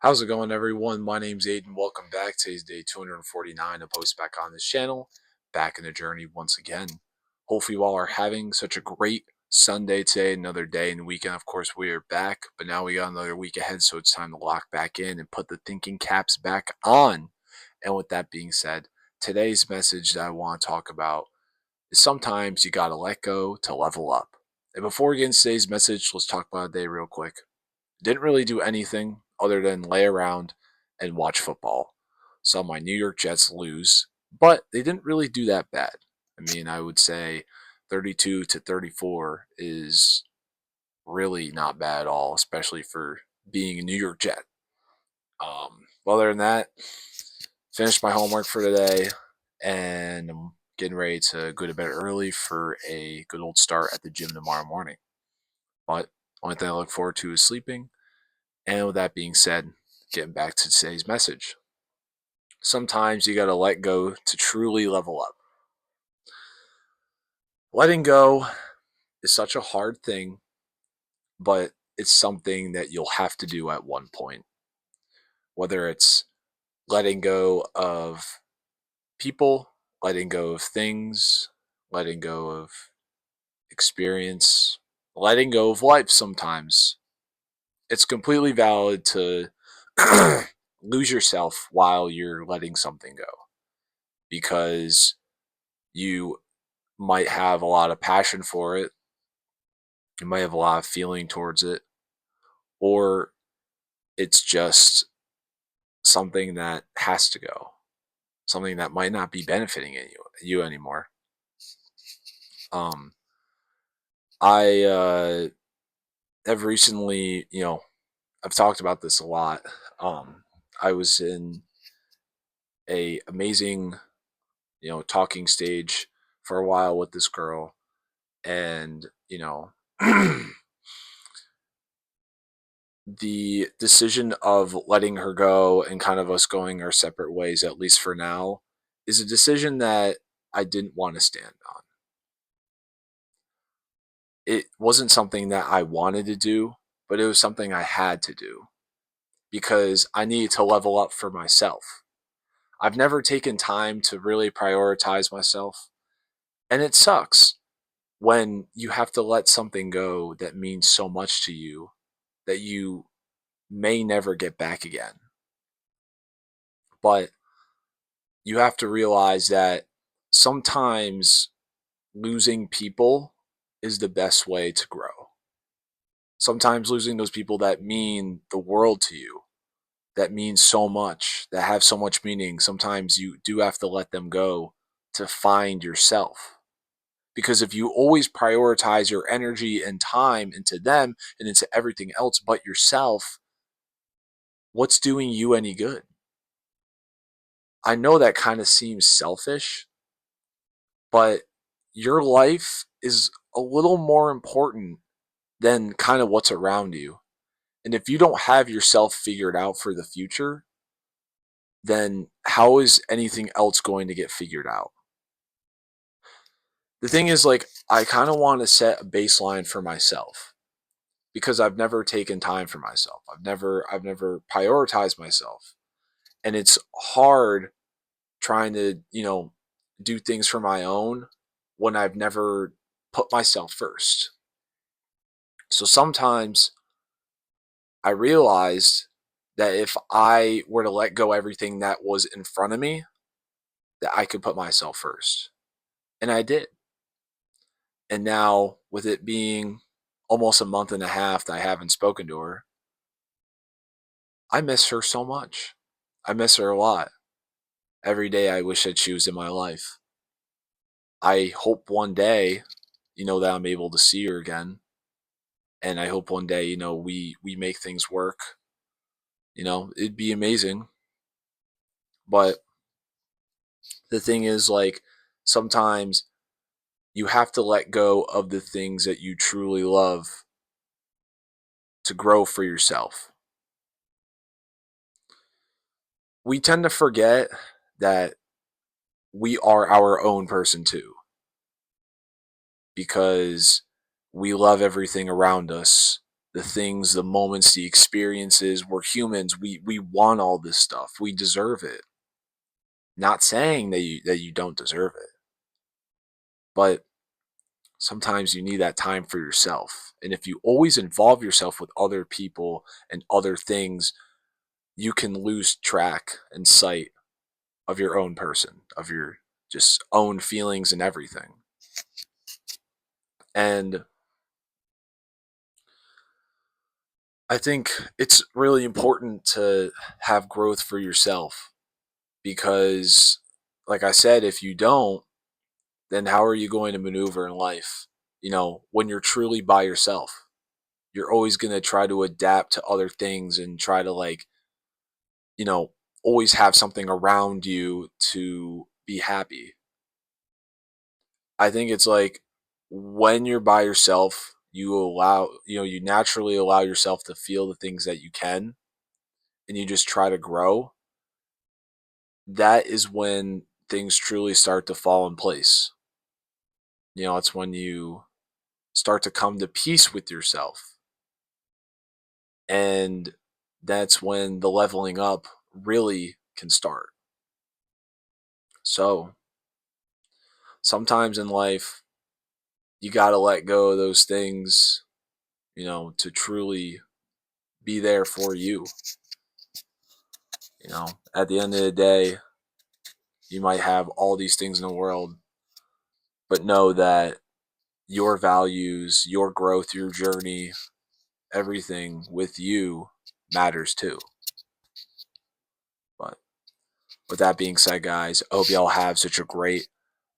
How's it going, everyone? My name's Aiden. Welcome back. Today's day 249 to post back on this channel. Back in the journey once again. Hopefully, you all are having such a great Sunday today. Another day and weekend. Of course, we are back, but now we got another week ahead, so it's time to lock back in and put the thinking caps back on. And with that being said, today's message that I want to talk about is sometimes you got to let go to level up. And before we get into today's message, let's talk about a day real quick. Didn't really do anything other than lay around and watch football. Saw my New York Jets lose, but they didn't really do that bad. I mean, I would say 32 to 34 is really not bad at all, especially for being a New York Jet. Other than that, finished my homework for today, and I'm getting ready to go to bed early for a good old start at the gym tomorrow morning. But only thing I look forward to is sleeping. And with that being said, getting back to today's message. Sometimes you got to let go to truly level up. Letting go is such a hard thing, but it's something that you'll have to do at one point. Whether it's letting go of people, letting go of things, letting go of experience, letting go of life sometimes. It's completely valid to lose yourself while you're letting something go because you might have a lot of passion for it. You might have a lot of feeling towards it, or it's just something that has to go, something that might not be benefiting you anymore. Um, I have recently, I've talked about this a lot. I was in a amazing, talking stage for a while with this girl, and the decision of letting her go and kind of us going our separate ways, at least for now, is a decision that I didn't want to stand on. It wasn't something that I wanted to do, but it was something I had to do because I needed to level up for myself. I've never taken time to really prioritize myself, and it sucks when you have to let something go that means so much to you that you may never get back again. But you have to realize that sometimes losing people is the best way to grow. Sometimes losing those people that mean the world to you, that mean so much, that have so much meaning, sometimes you do have to let them go to find yourself. Because if you always prioritize your energy and time into them and into everything else but yourself, what's doing you any good? I know that kind of seems selfish, but your life is a little more important than kind of what's around you. And if you don't have yourself figured out for the future, then how is anything else going to get figured out? The thing is, like, I kind of want to set a baseline for myself because I've never taken time for myself. I've never prioritized myself. And it's hard trying to, do things for my own when I've never put myself first. So sometimes I realized that if I were to let go everything that was in front of me, that I could put myself first. And I did. And now with it being almost a month and a half that I haven't spoken to her, I miss her so much. I miss her a lot. Every day I wish that she was in my life. I hope one day, that I'm able to see her again. And I hope one day, we make things work. It'd be amazing. But the thing is, like, sometimes you have to let go of the things that you truly love to grow for yourself. We tend to forget that we are our own person too, because we love everything around us the things, the moments, the experiences. We're humans. We want all this stuff. We deserve it. Not saying that you don't deserve it, but sometimes you need that time for yourself. And if you always involve yourself with other people and other things, you can lose track and sight of your own person, of your just own feelings and everything. And I think it's really important to have growth for yourself because, like I said, if you don't, then how are you going to maneuver in life? When you're truly by yourself, you're always going to try to adapt to other things and try to, like, you know, always have something around you to be happy. I think it's like when you're by yourself, you naturally allow yourself to feel the things that you can and you just try to grow. That is when things truly start to fall in place. It's when you start to come to peace with yourself. And that's when the leveling up really can start. So sometimes in life, you got to let go of those things, to truly be there for you. At the end of the day, you might have all these things in the world, but know that your values, your growth, your journey, everything with you matters too. But with that being said, guys, I hope y'all have such a great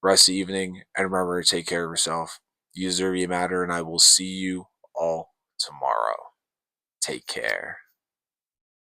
rest of the evening. And remember to take care of yourself. You deserve, you matter, and I will see you all tomorrow. Take care.